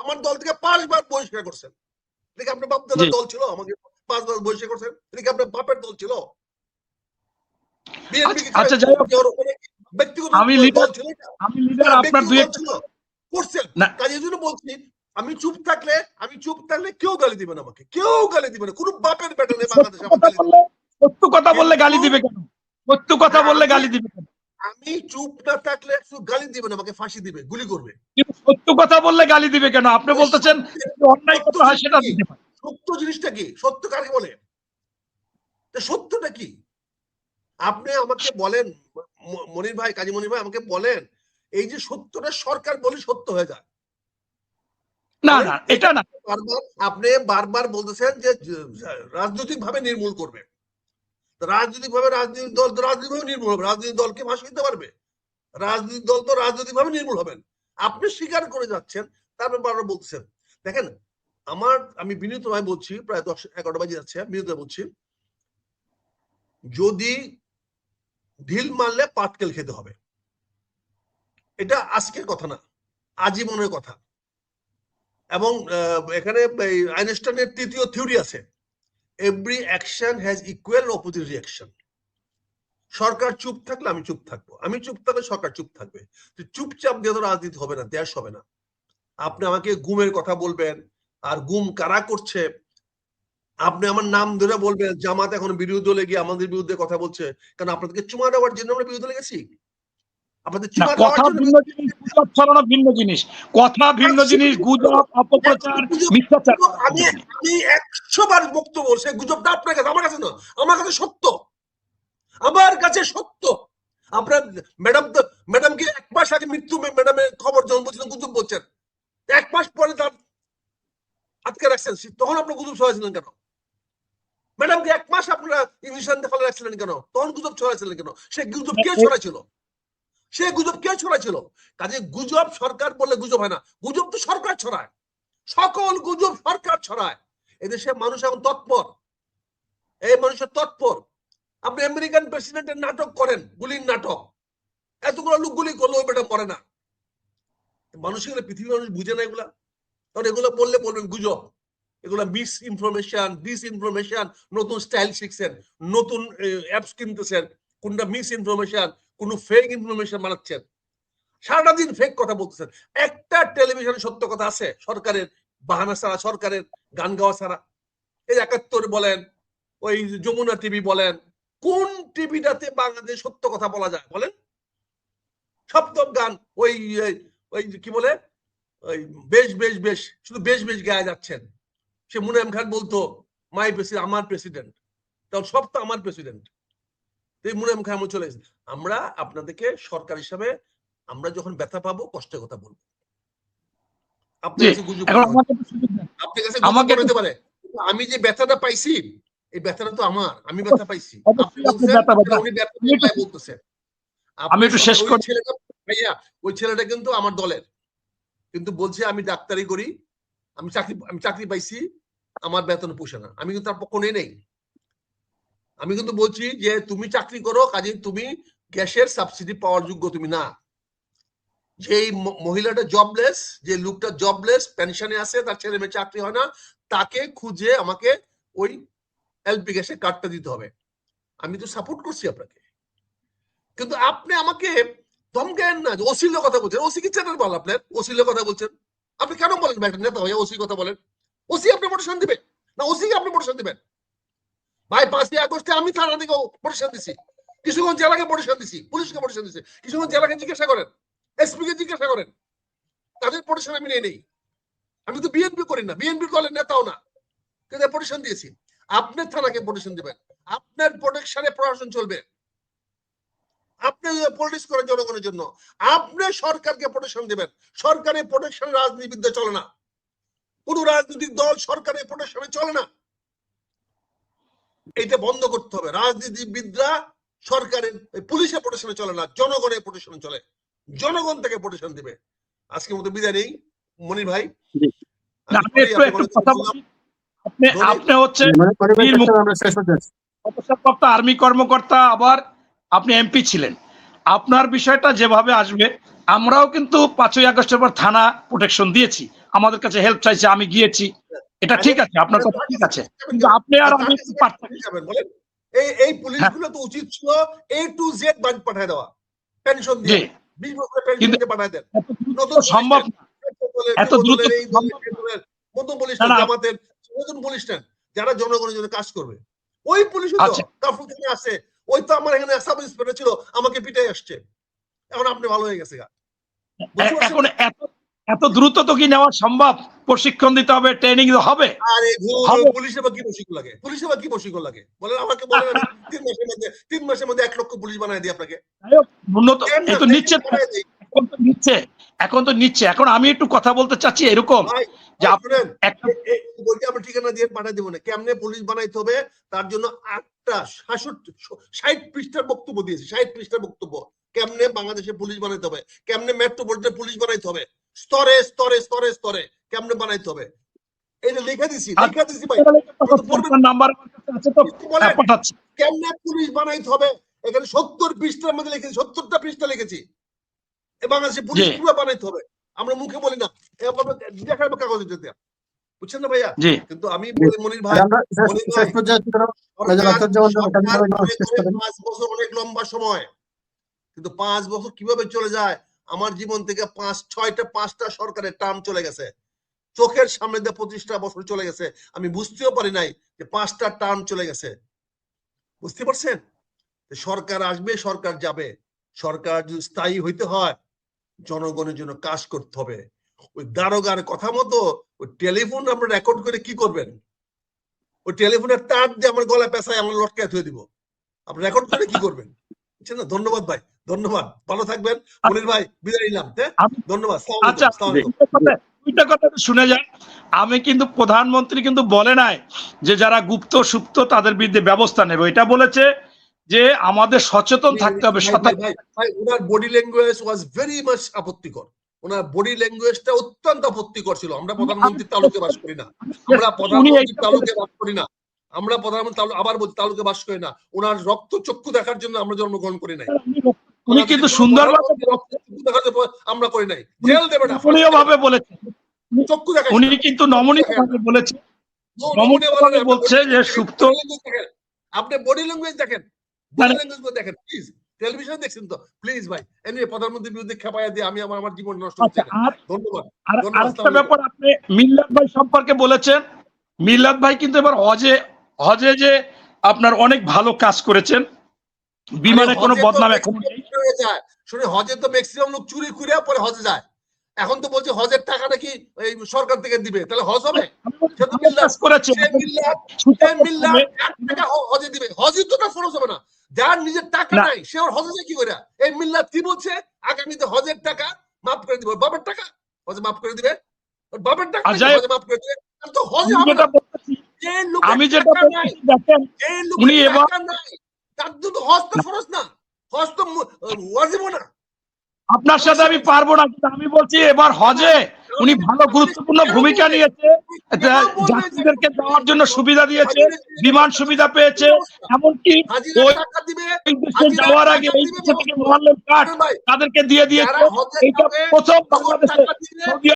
আমার দল থেকে 5 বার বহিষ্কার করছেন। দেখি আপনার বাপ দাদার দল ছিল, আমাকে 5 বার বহিষ্কার করছেন। দেখি আপনার বাপের দল ছিল। বিএনপি কি আচ্ছা যাই হোক, ব্যক্তিগত আমি দল ছিল এটা? আমি লিডার আপনার দুই একটা ছিল করছেন। কাজের জন্য বলছি আমি চুপ থাকলে কেউ গালি দিবে না, আমাকে কেউ গালি দিবে না। কোনো বাপের বেটা নেই বাংলাদেশে আমাকে গালি দিবে। সত্য কথা বললে গালি দিবে কেন? সত্য কথা বললে গালি দিবে কেন? আমি চুপ না থাকলে একটু গালি দিবে না, আমাকে ফাঁসি দিবে, গুলি করবে। কিন্তু সত্য কথা বললে গালি দিবে কেন? আপনি বলতেছেন অন্যায় কথা হয় সেটা দিতে পারে। সত্য জিনিসটা কি? সত্য কাকে বলে? সত্যটা কি? আপনি আমাকে বলেন মনির ভাই, কাজী মনির ভাই, আমাকে বলেন এই যে সত্যটা সরকার বলে সত্য হয়ে যায় না না, এটা না। আপনি বারবার বলতেছেন যে রাজনৈতিক ভাবে নির্মূল করবে। রাজনৈতিক ভাবে রাজনৈতিক দল তো রাজনৈতিক ভাবে নির্মূল হবে। রাজনৈতিক দলকে ভাষা দিতে পারবে? রাজনৈতিক দল তো রাজনৈতিক ভাবে নির্মূল হবেন। আপনি স্বীকার করে যাচ্ছেন, তারপর বারবার বলতেছেন। দেখেন, আমি বিনীতভাবে বলছি, প্রায় 10-11টা বাজে যাচ্ছে, বিনীতভাবে বলছি, যদি ঢিল মারলে পাটকেল খেতে হবে। এটা আজকের কথা না, আজীবনের কথা। এবং এখানে আইনস্টাইনের 3য় থিওরি আছে, every action has equal opposite reaction. সরকার চুপ থাকলে আমি চুপ থাকবো, আমি চুপ থাকলে সরকার চুপ থাকবে। চুপচাপ দিয়ে তো রাজনীতি হবে না, দেশ হবে না। আপনি আমাকে গুমের কথা বলবেন, আর গুম কারা করছে আপনি আমার নাম ধরে বলবেন। জামাত এখন বিরোধী দলে গিয়ে আমাদের বিরুদ্ধে কথা বলছে, কারণ আপনাদেরকে চুমা দেওয়ার জন্য আমরা বিরোধী দলে গেছি। আপনাদের চুমা দেওয়ার জন্য ভিন্ন জিনিস, গুজব ছড়ানো ভিন্ন জিনিস, কথা ভিন্ন জিনিস, গুজব, অপপ্রচার, মিথ্যাচার। আমি 100 বার বক্তব্য বলছি, গুজবটা আপনার কাছে, আমার কাছে না, আমার কাছে সত্য, আমার কাছে সত্য। আপনার ম্যাডামকে 1 মাস আগে মৃত্যু ম্যাডামের খবর যখন বলছিলেন গুজব বলছেন, 1 মাস পরে তার আটকে রাখছেন, তখন আপনার গুজব ছড়াইছিলেন কেন? ম্যাডামকে 1 মাস আপনারা ইঞ্জেকশন দিয়ে ফেলে রাখছিলেন কেন? তখন গুজব ছড়াইছিলেন কেন? সে গুজব কে ছড়াইছিল? কাজে গুজব সরকার বললে গুজব হয় না, গুজব তো সরকার ছড়ায়, সকল গুজব সরকার ছড়ায়। এদেশে মানুষ এখন তৎপর, এই মানুষের তৎপর। আপনি আমেরিকান প্রেসিডেন্টের নাটক করেন, গুলির নাটক, এতগুলো লোক গুলি করলো, ওই বেটা মরে না। মানুষ এগুলো, পৃথিবীর মানুষ বুঝে না এগুলা। কারণ এগুলো বললে বলবেন গুজব, এগুলো মিস ইনফরমেশন, ডিস ইনফরমেশন। নতুন স্টাইল শিখছেন, নতুন অ্যাপস কিনতেছেন, কোনটা মিস ইনফরমেশন, কোন ফেক ইনফরমেশন বানাচ্ছেন, সারাটা দিন ফেক কথা বলতেছেন। একটা টেলিভিশনে সত্য কথা আছে সরকারের বাহানা ছাড়া, সরকারের গান গাওয়া ছাড়া? এই ৭১ বলেন, ওই যমুনা টিভি বলেন, কোন টিভিটাতে বাংলাদেশ সত্য কথা বলা যায় বলেন? সপ্তম গান, ওই ওই কি বলে, ওই বেশ বেশ বেশ, শুধু বেশ বেশ গায়ে যাচ্ছেন। সে মুনায়েম খান বলতো মাই প্রেসিডেন্ট, আমার প্রেসিডেন্ট, তখন সব তো আমার প্রেসিডেন্ট। মুনায়েম খান চলে এসেছে। আমরা আপনাদেরকে সরকার হিসাবে আমরা যখন ব্যথা পাবো, কষ্টের কথা বলবো। আপনার কাছে গুজব হতে পারে, আমি যে ব্যথাটা পাইছি, এই ব্যথাটা তো আমার, আমি ব্যথা পাইছি। বলতেছে আমি একটু শেষ করি। ভাইয়া, ওই ছেলেটা কিন্তু আমার দলের, কিন্তু বলছে আমি ডাক্তারি করি, আমি চাকরি পাইছি, আমার বেতন পোষে না। আমি কিন্তু তার পক্ষ নেই। আমি কিন্তু বলছি যে তুমি চাকরি করো, কাজে তুমি গ্যাসের সাবসিডি পাওয়ার যোগ্য তুমি না। যে মহিলাটা জবলেস, যে লোকটা জবলেস, পেনশনে আছে, তার ছেলে মেয়ে চাকরি হয় না, তাকে খুঁজে আমাকে ওই এলপি গ্যাসের কার্ডটা দিতে হবে। আমি তো সাপোর্ট করছি আপনাকে, কিন্তু আপনি আমাকে ধমকায়েন না। ওসির কথা বলছেন, ওসি কি চ্যানেল বল? আপনার ওসির কথা বলছেন, আপনি কেন বলেন ভাই? নেতা ভাই ওসির কথা বলেন, ওসি আপনি প্রোটেকশন দিবেন না? ওসি আপনি প্রোটেকশন দিবেন? ভাই 5ই আগস্টে আমি থানা থেকে প্রোটেকশন দিছি, কিশোরগঞ্জ জেলাকে প্রোটেকশন দিছি, পুলিশকে প্রোটেকশন দিছি। কিশোরগঞ্জ জেলাকে জিজ্ঞাসা করেন, এসপি কে জিজ্ঞাসা করেন, তাদের প্রোটেকশন আমি নেই। আমি তো বিএনপি করি না, বিএনপি দলের নেতাও না, কিন্তু প্রোটেকশন দিয়েছি। আপনার থানাকে প্রোটেকশন দিবেন, আপনার প্রোটেকশনে প্রশাসন চলবে। আপনি পলিটিক্স করেন জনগণের জন্য, আপনি সরকারকে প্রোটেকশন দিবেন। সরকারের প্রোটেকশন রাজনীতিবিদরা চলে না, কোন রাজনৈতিক দল সরকারের প্রোটেকশনে চলে না। এটা বন্ধ করতে হবে। রাজনীতিবিদরা সরকারের, পুলিশের প্রোটেকশনে চলে না, জনগণের প্রোটেকশনে চলে। জনগণ থেকে প্রোটেকশন দিবে। আজকের মতো বিদায় নেই মনির ভাই। আপনি হচ্ছে আর্মি কর্মকর্তা, আবার আপনি এমপি ছিলেন। আপনার বিষয়টা যেভাবে আসবে, আমরাও কিন্তু 5ই আগস্টের পর থানা প্রোটেকশন দিয়েছি। আমাদের কাছে হেল্প চাইছে, আমি গিয়েছি, এটা ঠিক আছে, আপনার কথা ঠিক আছে, কিন্তু আপনি আর আমি একটু পার্থক্য। যাবেন বলেন, এই পুলিশগুলো তো উচিত ছিল A to Z বাড়ি পাঠায় দেওয়া, পেনশন দিয়ে, 20 বছরের পেনশন কিন্তু দিয়ে পাঠায় দেন। এত দ্রুত নতুন সম্ভব না, এত দ্রুত এই দলের, এই দলের, নতুন পুলিশ না, না। জামাতের নতুন পুলিশ নেন, যারা জনগণের জন্য কাজ করবে। ওই পুলিশও তো আচ্ছা। কাফরুল খানে আছে, ওই তো আমার এখানে সাব ইন্সপেক্টর ছিল, আমাকে পিটাই আসছে, এখন আপনি ভালো হয়ে গেছে গা। বুঝতে পারছেন? এখন এত দ্রুত তো কি নেওয়া সম্ভব? প্রশিক্ষণ দিতে হবে, ট্রেনিং হবে। আরে হবে। পুলিশের বা কি প্রশিক্ষণ লাগে? পুলিশের বা কি প্রশিক্ষণ লাগে? বলেন আমাকে, বলেন আমি 3 মাসের মধ্যে 1 লক্ষ পুলিশ বানায় দিই আপনাকে। যাই হোক, উন্নত কেন এই তো না? নিচ্ছে, বানায় দিই। এখন তো নিচ্ছে। এখন আমি একটু কথা বলতে চাচ্ছি এরকম ভাই, যে শুনেন, একটা বইটা আমরা ঠিকানা দিয়ে পাঠিয়ে দেবো না। কেমনে পুলিশ বানাইতে হবে তার জন্য 60 পৃষ্ঠার বক্তব্য দিয়েছি, 60 পৃষ্ঠার বক্তব্য। কেমনে বাংলাদেশে পুলিশ বানাইতে হবে, কেমনে মেট্রোপলিটন পুলিশ বানাইতে হবে, স্তরে স্তরে স্তরে স্তরে কেমনে বানাইতে হবে, এটা লিখে দিছি ভাই। নাম্বার আছে তো পাঠাচ্ছি। কেমনে পুলিশ বানাইতে হবে এখানে 70 পৃষ্ঠার মধ্যে লিখেছি, 70টা পৃষ্ঠা লিখেছি। বাংলাদেশে পুলিশ কিভাবে বানাইতে হবে আমরা মুখে বলি না, দেখাবো কাগজে যেতে, বুঝছেন না ভাইয়া? কিন্তু আমি বলি মনির ভাই, 5 বছর অনেক লম্বা সময়, কিন্তু 5 বছর কিভাবে চলে যায় আমার জীবন থেকে 5টা সরকারের টার্ম চলে গেছে, চোখের সামনে দিয়ে 25টা বছর চলে গেছে, আমি বুঝতেও পারি নাই যে 5টা টার্ম চলে গেছে। বুঝতে পারছেন? সরকার আসবে, সরকার যাবে, সরকার যদি স্থায়ী হইতে হয় জনগণের জন্য কাজ করতে হবে। ওই দারোগার কথা মতো ওই টেলিফোন আমরা রেকর্ড করে কি করবেন? ওই টেলিফোনের তার দিয়ে আমার গলায় পেঁচায় আমরা লটকায় থুয়ে দিব, আপনি রেকর্ড করে কি করবেন? বুঝছেন না? ধন্যবাদ ভাই, ধন্যবাদ, ভালো থাকবেন। মনির ভাই বিদায় নিলাম, ধন্যবাদ। আচ্ছা, দুইটা কথা শুনে যান। আমি কিন্তু প্রধানমন্ত্রী কিন্তু বলে নাই যে যারা গুপ্ত সুপ্ত তাদের বিরুদ্ধে ব্যবস্থা নেবে, এটা বলেছে যে আমাদের সচেতন থাকতে হবে। ভাই ওনার body language was very much আপত্তিকর, ওনার বডি ল্যাঙ্গুয়েজটা অত্যন্ত আপত্তিকর ছিল। আমরা প্রধানমন্ত্রীর তালুকে বাস করি না, আমরা প্রধানমন্ত্রীর তালুকে বাস করি না, আমরা প্রধানমন্ত্রী আবার বলছি তালুকে বাস করি না। ওনার রক্ত চক্ষু দেখার জন্য আমরা জন্মগ্রহণ করি নাই, উনি কিন্তু সুন্দরভাবে আমরা করি নাই, জেল দেবে না, ভাবে বলেছেন, চক্ষু দেখা, উনি কিন্তু নমনীয় ভাবে বলেছেন, বলছে যে সুপ্ত। আপনি বডি ল্যাঙ্গুয়েজ দেখেন, বডি ল্যাঙ্গুয়েজ দেখেন প্লিজ, টেলিভিশন দেখছেন তো প্লিজ ভাই। এনিওয়ে প্রধানমন্ত্রীর বিরুদ্ধে খেপাইয়া দিয়ে আমি আমার জীবন নষ্ট করছি। ধন্যবাদ। আরেকটা ব্যাপার আপনি মিল্লাত ভাই সম্পর্কে বলেছেন, মিল্লাত ভাই কিন্তু এবার হজে যে আপনার অনেক ভালো কাজ করেছেন, বিমানে কোনো বদনাম এখন নেই। শুনে হজে তো ম্যাক্সিমাম লোক চুরি করে পরে হজে যায়, এখন তো বলছে হজের টাকা নাকি এই সরকার থেকে দিবে, তাহলে হজ হবে? হজে দিবে, হজই তো না ফরজ হবে না, যার নিজের টাকা নাই সে ওর হজে কি করে? এই মিল্লাত কি বলছে আগামীতে হজের টাকা মাফ করে দিবে, বাবার টাকা হজে মাফ করে দিবে, বাবার টাকা হজে মাফ করে দিবে, তো হজে হবে না। আমি যেটা বলছি দেখেন, উনি এবার তার জন্য হজ তো ফরজ না, হজ তো ওয়াজিবও না। আপনার সাথে আমি পারবো না, কিন্তু আমি বলছি এবার হজে উনি ভালো গুরুত্বপূর্ণ ভূমিকা নিয়েছে, যাত্রীদেরকে যাওয়ার জন্য সুবিধা দিয়েছে, বিমান সুবিধা পেয়েছে, এমনকি যাওয়ার আগে এই দেশে থেকে মোবাইলের কার্ড তাদেরকে দিয়ে দিয়েছে। এইটা প্রথম বাংলাদেশে